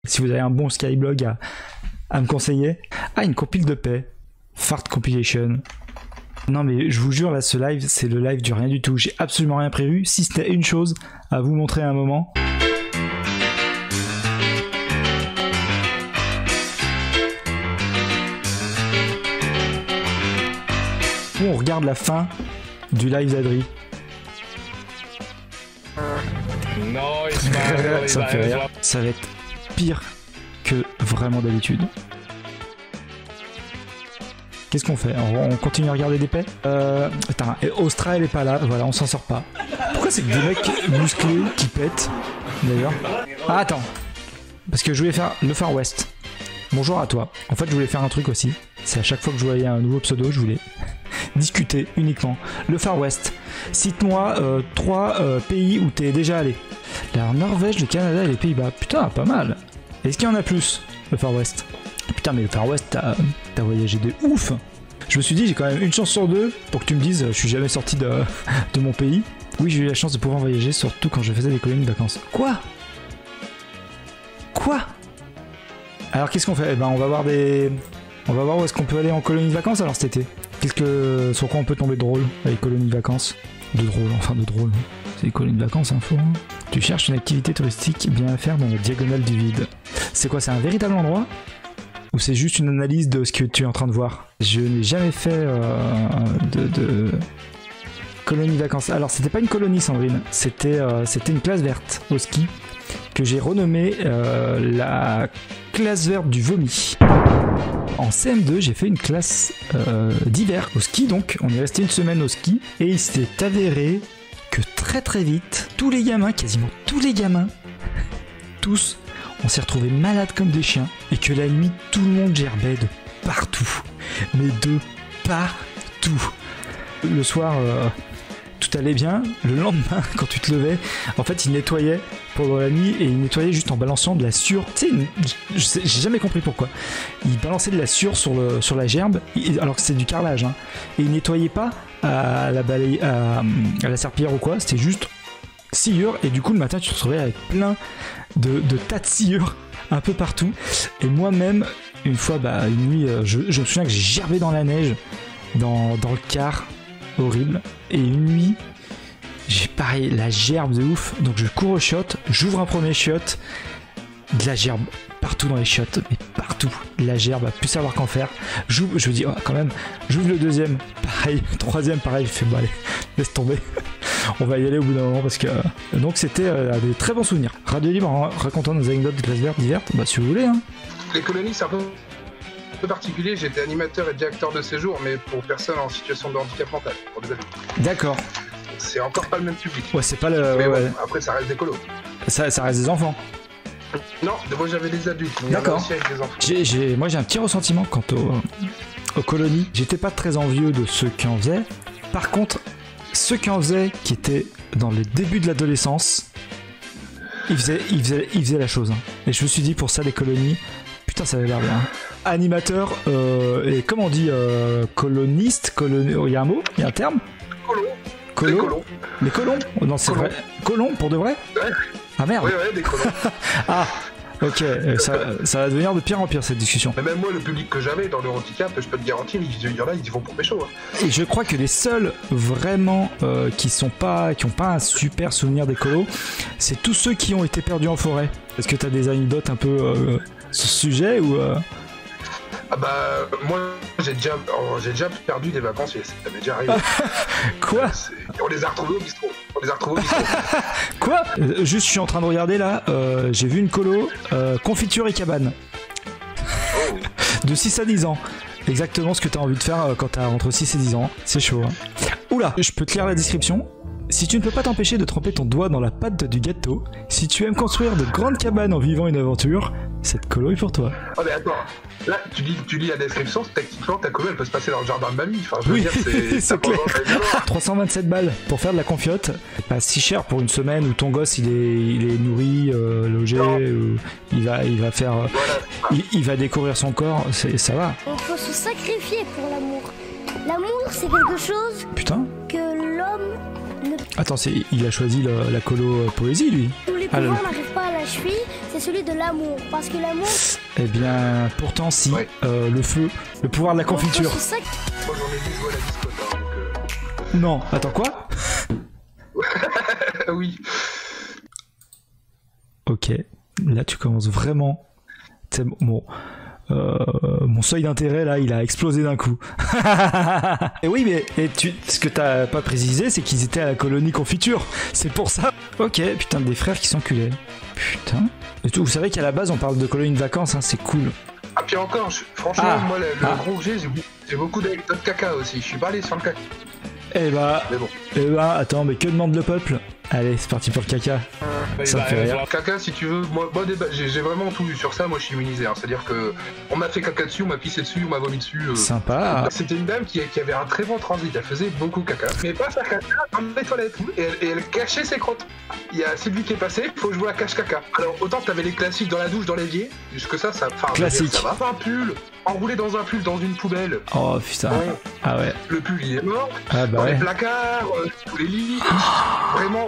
Si vous avez un bon Skyblog à me conseiller. Ah, une compile de paix. Fart Compilation. Non mais je vous jure, là, ce live, c'est le live du rien du tout. J'ai absolument rien prévu, si c'était une chose à vous montrer à un moment. On regarde la fin du live d'Adri. Ça me fait rire. Ça va être pire que vraiment d'habitude. Qu'est-ce qu'on fait? On continue à regarder des paix? Putain, Ostra elle est pas là, voilà, on s'en sort pas. Pourquoi c'est que des mecs musclés qui pètent d'ailleurs? Ah attends, parce que je voulais faire le Far West. Bonjour à toi. En fait je voulais faire un truc aussi. C'est à chaque fois que je voyais un nouveau pseudo, je voulais discuter uniquement. Le Far West. Cite-moi 3 pays où t'es déjà allé. La Norvège, le Canada et les Pays-Bas. Putain, pas mal. Est-ce qu'il y en a plus, le Far West? Putain, mais le Far West, t'as voyagé de ouf. Je me suis dit, j'ai quand même une chance sur 2 pour que tu me dises, je suis jamais sorti de mon pays. Oui, j'ai eu la chance de pouvoir voyager, surtout quand je faisais des colonies de vacances. Quoi? Alors qu'est-ce qu'on fait? Eh ben, on va voir où est-ce qu'on peut aller en colonie de vacances alors cet été. Sur quoi on peut tomber drôle avec colonies de vacances? De drôle. C'est des colonies de vacances, info. Hein. Tu cherches une activité touristique bien à faire dans la diagonale du vide. C'est quoi, c'est un véritable endroit? Ou c'est juste une analyse de ce que tu es en train de voir? Je n'ai jamais fait de colonie de vacances. Alors c'était pas une colonie, Sandrine, c'était une classe verte au ski que j'ai renommée la classe verte du vomi. En CM2, j'ai fait une classe d'hiver au ski, donc on est resté une semaine au ski et il s'est avéré que très très vite, tous les gamins, quasiment tous les gamins, tous, on s'est retrouvés malades comme des chiens et que la nuit, tout le monde gerbait de partout, mais de partout. Le soir, tout allait bien. Le lendemain, quand tu te levais, en fait, il nettoyait pendant la nuit et il nettoyait juste en balançant de la sueur. Tu sais, j'ai jamais compris pourquoi. Il balançait de la sueur sur la gerbe, alors que c'était du carrelage, hein. Et il nettoyait pas à la serpillière ou quoi. C'était juste sciure et du coup le matin tu te retrouvais avec plein de tas de sciure un peu partout. Et moi-même, une fois, une nuit, je me souviens que j'ai gerbé dans la neige, dans le car. Horrible. Et une nuit, j'ai pareil, la gerbe de ouf. Donc je cours au shot, j'ouvre un premier shot, de la gerbe partout dans les shots, mais partout. La gerbe, à plus savoir qu'en faire. Je me dis, oh, quand même, j'ouvre le deuxième, pareil, troisième, pareil, je fais, bon allez, laisse tomber. On va y aller au bout d'un moment parce que... Donc c'était des très bons souvenirs. Radio Libre en racontant nos anecdotes de classe verte diverses, si vous voulez. Hein. Les colonies, c'est un peu particulier, j'étais animateur et directeur de séjour, mais pour personnes en situation de handicap mental, pour des adultes. D'accord. C'est encore pas le même public. Ouais, c'est pas le... Mais ouais. Bon, après, ça reste des colos. Ça reste des enfants. Non, moi j'avais des adultes, mais d'accord. aussi avec des enfants. Moi j'ai un petit ressentiment quant aux colonies. J'étais pas très envieux de ceux qui en faisaient. Par contre, ceux qui en faisaient, qui étaient dans les débuts de l'adolescence, ils faisaient la chose. Hein. Et je me suis dit, pour ça, les colonies, putain, ça avait l'air bien. Animateur, et comment on dit, coloniste, il y a un mot, il y a un terme? Colons. Les colons? Oh, non, c'est vrai. Colons, pour de vrai? Ouais. Ah merde. Ouais, des colons. Ah, ok, ça va devenir de pire en pire cette discussion. Mais même moi, le public que j'avais dans le handicap, je peux te garantir, il y en a, ils y vont pour pécho. Hein. Et je crois que les seuls vraiment qui ont pas un super souvenir des colos, c'est tous ceux qui ont été perdus en forêt. Est-ce que t'as des anecdotes un peu sur ce sujet ou Ah moi j'ai déjà perdu des vacanciers, ça m'est déjà arrivé. Quoi? On les a retrouvés au bistrot. Quoi? Juste je suis en train de regarder là, j'ai vu une colo confiture et cabane. Oh. De 6 à 10 ans. Exactement ce que t'as envie de faire quand t'as entre 6 et 10 ans. C'est chaud. Hein. Oula, je peux te lire la description. Si tu ne peux pas t'empêcher de tremper ton doigt dans la pâte du gâteau, si tu aimes construire de grandes cabanes en vivant une aventure, cette colo est pour toi. Oh mais attends, là tu lis la description, techniquement ta colo elle peut se passer dans le jardin de mamie, enfin je veux dire c'est clair. 327 balles pour faire de la confiote, c'est pas si cher pour une semaine où ton gosse il est nourri, logé, il va faire, voilà. il va découvrir son corps, ça va. On peut se sacrifier pour l'amour. L'amour c'est quelque chose que l'homme ne... Attends, il a choisi la colo poésie lui. Tous les pouvoirs n'arrivent pas à la cheville, c'est celui de l'amour. Parce que l'amour... Eh bien, pourtant si, le feu, le pouvoir de la confiture. Moi j'en ai vu jouer à la discote, hein, donc... Non, attends quoi? Oui. Ok, là tu commences vraiment... Bon... mon seuil d'intérêt là il a explosé d'un coup. Et oui mais ce que t'as pas précisé c'est qu'ils étaient à la colonie confiture. C'est pour ça. Ok putain des frères qui s'enculaient. Putain. Et tout, vous savez qu'à la base on parle de colonie de vacances hein, c'est cool. Ah puis encore franchement moi le gros que j'ai beaucoup d'anecdotes caca aussi. Je suis pas allé sur le caca. Eh bah attends mais que demande le peuple? Allez c'est parti pour le caca. Ça me fait rire. Caca si tu veux, moi j'ai vraiment tout vu sur ça, moi je suis immunisé, hein. C'est-à-dire que on m'a fait caca dessus, on m'a pissé dessus, on m'a vomi dessus. Sympa. C'était une dame qui avait un très bon transit, elle faisait beaucoup caca. Mais pas faire caca dans les toilettes. Et elle cachait ses crottes. Il y a Sylvie qui est passée, faut jouer à cache-caca. Alors autant t'avais les classiques dans la douche, dans l'évier, jusque ça classique. Ça va. Un pull, enroulé dans un pull dans une poubelle. Oh putain. Bon, ah ouais. Le pull il est mort. Ah bah dans ouais. les placards, sous les lits, vraiment...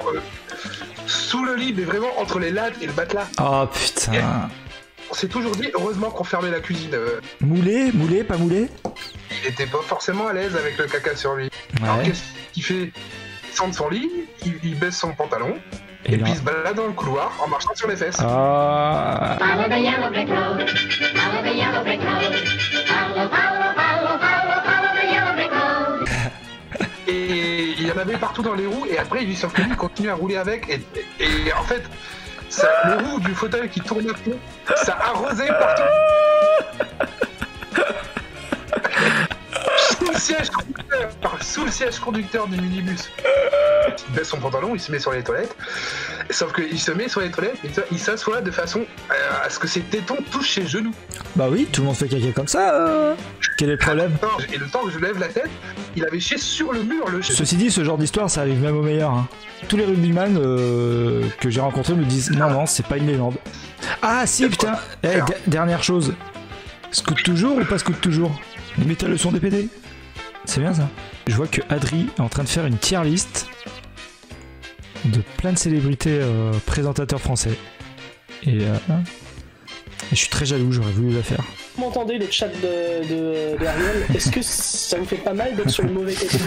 sous le lit, mais vraiment entre les lattes et le matelas. Oh putain. On s'est toujours dit, heureusement qu'on fermait la cuisine. Moulé, pas moulé? Il était pas forcément à l'aise avec le caca sur lui. Ouais. Alors qu'est-ce qu'il fait? Il sort de son lit, il baisse son pantalon, et puis il se balade dans le couloir en marchant sur les fesses. Ah. Follow the yellow brick road, follow the yellow brick road, follow the yellow brick road. Et il y en avait partout dans les roues, et après sauf que lui il continue à rouler avec, et en fait, les roues du fauteuil qui tournent à fond, ça arrosait partout. Sous le siège conducteur du minibus. Il baisse son pantalon, il se met sur les toilettes. Sauf qu'il se met sur les toilettes, il s'assoit de façon à ce que ses tétons touchent ses genoux. Bah oui, tout le monde fait caca comme ça. Quel est le problème? Et le temps que je lève la tête, il avait chié sur le mur. Ceci dit, ce genre d'histoire, ça arrive même aux meilleurs. Hein. Tous les rugbyman que j'ai rencontrés me disent non, c'est pas une légende. Ah si, putain. Dernière chose. Scout toujours ou pas scout toujours? Mais ta leçon de PD. C'est bien ça. Je vois que Adri est en train de faire une tier list de plein de célébrités présentateurs français. Et je suis très jaloux, j'aurais voulu la faire. Vous m'entendez le chat de Ariel? Est-ce que ça me fait pas mal d'être sur le mauvais côté?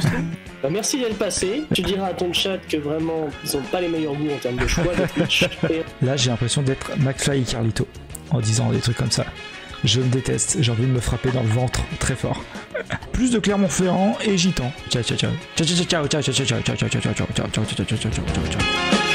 Merci d'être passé. Tu diras à ton chat que vraiment ils ont pas les meilleurs goûts en termes de choix de Twitch. Là j'ai l'impression d'être McFly et Carlito en disant des trucs comme ça. Je me déteste, j'ai envie de me frapper dans le ventre très fort. Plus de Clermont-Ferrand et Gitan. Ciao ciao ciao. Ciao ciao ciao ciao ciao ciao ciao ciao ciao ciao ciao ciao ciao ciao ciao ciao ciao ciao ciao.